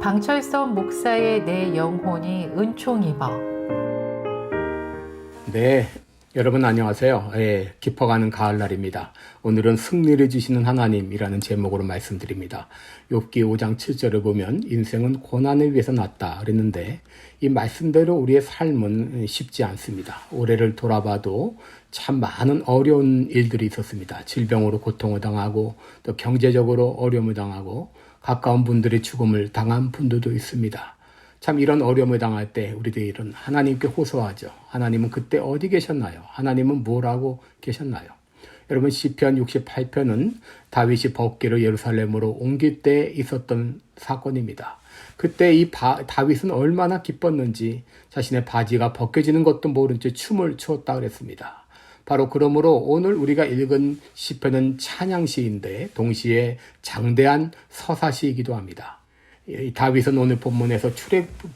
강철성 목사의 내 영혼이 은총 입어. 네, 여러분 안녕하세요. 깊어가는 가을날입니다. 오늘은 승리를 주시는 하나님이라는 제목으로 말씀드립니다. 욥기 5장 7절을 보면 인생은 고난을 위해서 났다 그랬는데 이 말씀대로 우리의 삶은 쉽지 않습니다. 올해를 돌아봐도 참 많은 어려운 일들이 있었습니다. 질병으로 고통을 당하고 또 경제적으로 어려움을 당하고 가까운 분들의 죽음을 당한 분들도 있습니다. 참 이런 어려움을 당할 때 우리들은 하나님께 호소하죠. 하나님은 그때 어디 계셨나요? 하나님은 뭘 하고 계셨나요? 여러분 시편 68편은 다윗이 법궤를 예루살렘으로 옮길 때 있었던 사건입니다. 그때 이 다윗은 얼마나 기뻤는지 자신의 바지가 벗겨지는 것도 모른 채 춤을 추었다 그랬습니다. 바로 그러므로 오늘 우리가 읽은 시편은 찬양시인데 동시에 장대한 서사시이기도 합니다. 다윗은 오늘 본문에서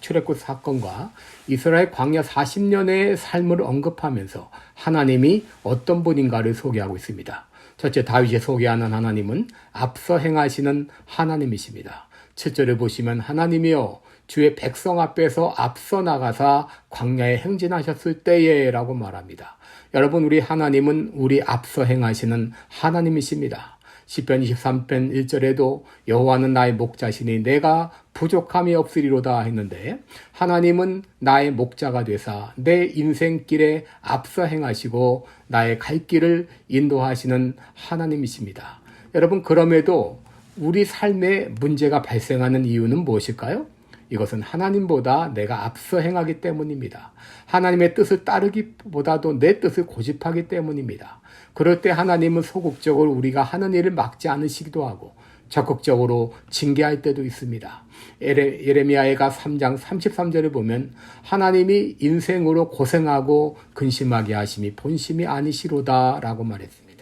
출애굽 사건과 이스라엘 광야 40년의 삶을 언급하면서 하나님이 어떤 분인가를 소개하고 있습니다. 첫째, 다윗이 소개하는 하나님은 앞서 행하시는 하나님이십니다. 7절을 보시면 하나님이여 주의 백성 앞에서 앞서 나가사 광야에 행진하셨을 때에 라고 말합니다. 여러분, 우리 하나님은 우리 앞서 행하시는 하나님이십니다. 시편 23편 1절에도 여호와는 나의 목자시니 내가 부족함이 없으리로다 했는데 하나님은 나의 목자가 되사 내 인생길에 앞서 행하시고 나의 갈 길을 인도하시는 하나님이십니다. 여러분, 그럼에도 우리 삶에 문제가 발생하는 이유는 무엇일까요? 이것은 하나님보다 내가 앞서 행하기 때문입니다. 하나님의 뜻을 따르기보다도 내 뜻을 고집하기 때문입니다. 그럴 때 하나님은 소극적으로 우리가 하는 일을 막지 않으시기도 하고 적극적으로 징계할 때도 있습니다. 예레미야가 3장 33절을 보면 하나님이 인생으로 고생하고 근심하게 하심이 본심이 아니시로다 라고 말했습니다.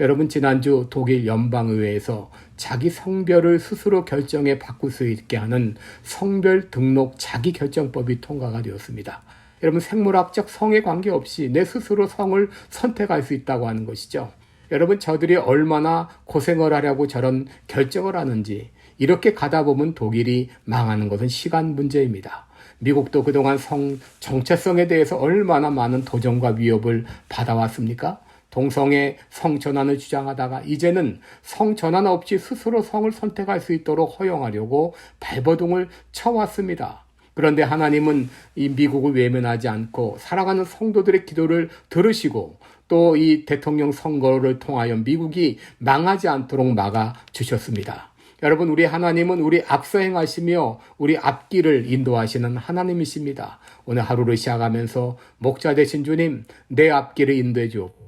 여러분, 지난주 독일 연방의회에서 자기 성별을 스스로 결정해 바꿀 수 있게 하는 성별 등록 자기결정법이 통과가 되었습니다. 여러분, 생물학적 성에 관계없이 내 스스로 성을 선택할 수 있다고 하는 것이죠. 여러분, 저들이 얼마나 고생을 하려고 저런 결정을 하는지 이렇게 가다 보면 독일이 망하는 것은 시간 문제입니다. 미국도 그동안 성 정체성에 대해서 얼마나 많은 도전과 위협을 받아왔습니까? 동성애 성전환을 주장하다가 이제는 성전환 없이 스스로 성을 선택할 수 있도록 허용하려고 발버둥을 쳐왔습니다. 그런데 하나님은 이 미국을 외면하지 않고 사랑하는 성도들의 기도를 들으시고 또 이 대통령 선거를 통하여 미국이 망하지 않도록 막아주셨습니다. 여러분, 우리 하나님은 우리 앞서 행하시며 우리 앞길을 인도하시는 하나님이십니다. 오늘 하루를 시작하면서 목자 되신 주님, 내 앞길을 인도해 주옵소서.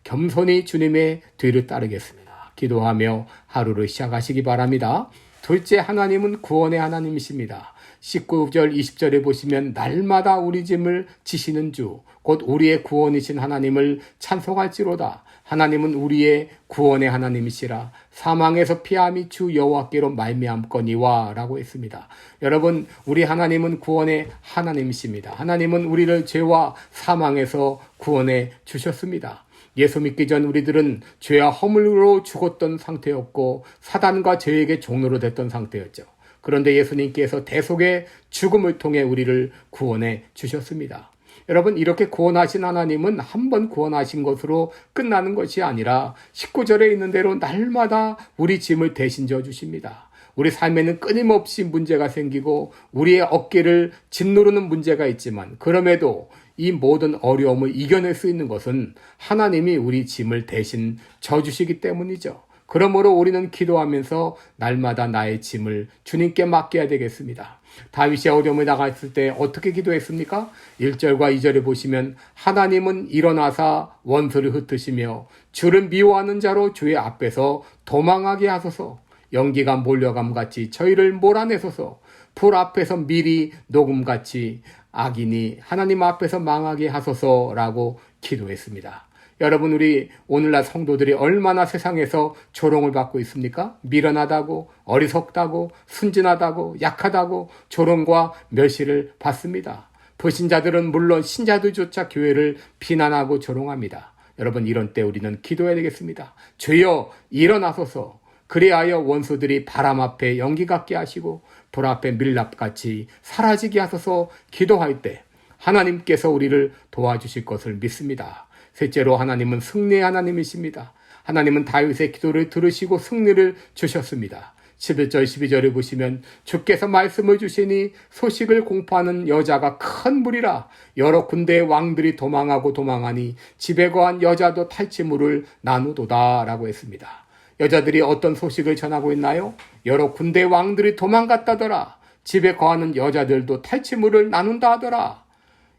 겸손히 주님의 뒤를 따르겠습니다. 기도하며 하루를 시작하시기 바랍니다. 둘째, 하나님은 구원의 하나님이십니다. 19절 20절에 보시면 날마다 우리 짐을 지시는 주, 곧 우리의 구원이신 하나님을 찬송할지로다. 하나님은 우리의 구원의 하나님이시라. 사망에서 피함이 주 여호와께로 말미암거니와 라고 했습니다. 여러분, 우리 하나님은 구원의 하나님이십니다. 하나님은 우리를 죄와 사망에서 구원해 주셨습니다. 예수 믿기 전 우리들은 죄와 허물로 죽었던 상태였고 사단과 죄에게 종로로 됐던 상태였죠. 그런데 예수님께서 대속의 죽음을 통해 우리를 구원해 주셨습니다. 여러분, 이렇게 구원하신 하나님은 한 번 구원하신 것으로 끝나는 것이 아니라 19절에 있는 대로 날마다 우리 짐을 대신 져 주십니다. 우리 삶에는 끊임없이 문제가 생기고 우리의 어깨를 짓누르는 문제가 있지만 그럼에도 이 모든 어려움을 이겨낼 수 있는 것은 하나님이 우리 짐을 대신 져주시기 때문이죠. 그러므로 우리는 기도하면서 날마다 나의 짐을 주님께 맡겨야 되겠습니다. 다윗이 어려움을 당했을 때 어떻게 기도했습니까? 1절과 2절에 보시면 하나님은 일어나사 원수를 흩으시며 주를 미워하는 자로 주의 앞에서 도망하게 하소서. 연기가 몰려감같이 저희를 몰아내소서. 불 앞에서 밀이 녹음같이 악인이 하나님 앞에서 망하게 하소서라고 기도했습니다. 여러분, 우리 오늘날 성도들이 얼마나 세상에서 조롱을 받고 있습니까? 미련하다고, 어리석다고, 순진하다고, 약하다고 조롱과 멸시를 받습니다. 불신자들은 물론 신자들조차 교회를 비난하고 조롱합니다. 여러분, 이런 때 우리는 기도해야 되겠습니다. 주여 일어나소서. 그리하여 원수들이 바람 앞에 연기 같게 하시고 돌 앞에 밀랍같이 사라지게 하소서 기도할 때 하나님께서 우리를 도와주실 것을 믿습니다. 셋째로 하나님은 승리의 하나님이십니다. 하나님은 다윗의 기도를 들으시고 승리를 주셨습니다. 11절 12절을 보시면 주께서 말씀을 주시니 소식을 공포하는 여자가 큰 무리라. 여러 군데의 왕들이 도망하고 도망하니 집에 거한 여자도 탈취물을 나누도다 라고 했습니다. 여자들이 어떤 소식을 전하고 있나요? 여러 군데의 왕들이 도망갔다더라. 집에 거하는 여자들도 탈취물을 나눈다 하더라.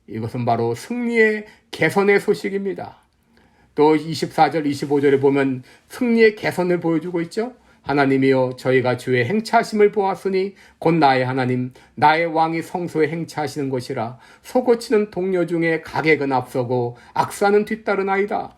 이것은 바로 승리의 개선의 소식입니다. 또 24절 25절에 보면 승리의 개선을 보여주고 있죠. 하나님이여 저희가 주의 행차하심을 보았으니 곧 나의 하나님 나의 왕이 성소에 행차하시는 것이라. 소고치는 동료 중에 가객은 앞서고 악사는 뒤따르나이다.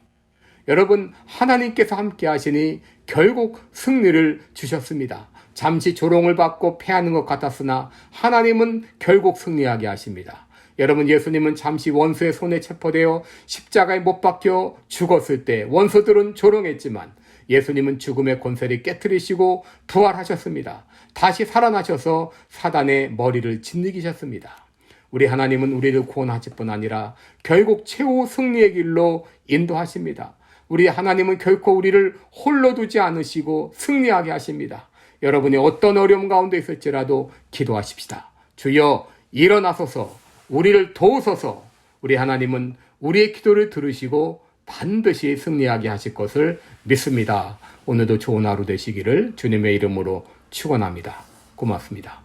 여러분, 하나님께서 함께 하시니 결국 승리를 주셨습니다. 잠시 조롱을 받고 패하는 것 같았으나 하나님은 결국 승리하게 하십니다. 여러분, 예수님은 잠시 원수의 손에 체포되어 십자가에 못 박혀 죽었을 때 원수들은 조롱했지만 예수님은 죽음의 권세를 깨트리시고 부활하셨습니다. 다시 살아나셔서 사단의 머리를 짓누기셨습니다. 우리 하나님은 우리를 구원하실 뿐 아니라 결국 최후 승리의 길로 인도하십니다. 우리 하나님은 결코 우리를 홀로 두지 않으시고 승리하게 하십니다. 여러분이 어떤 어려움 가운데 있을지라도 기도하십시다. 주여 일어나소서 우리를 도우소서. 우리 하나님은 우리의 기도를 들으시고 반드시 승리하게 하실 것을 믿습니다. 오늘도 좋은 하루 되시기를 주님의 이름으로 축원합니다. 고맙습니다.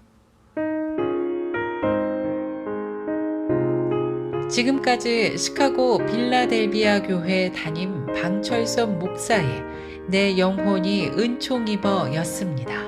지금까지 시카고 빌라델비아 교회 담임 방철선 목사의 내 영혼이 은총 입어 였습니다.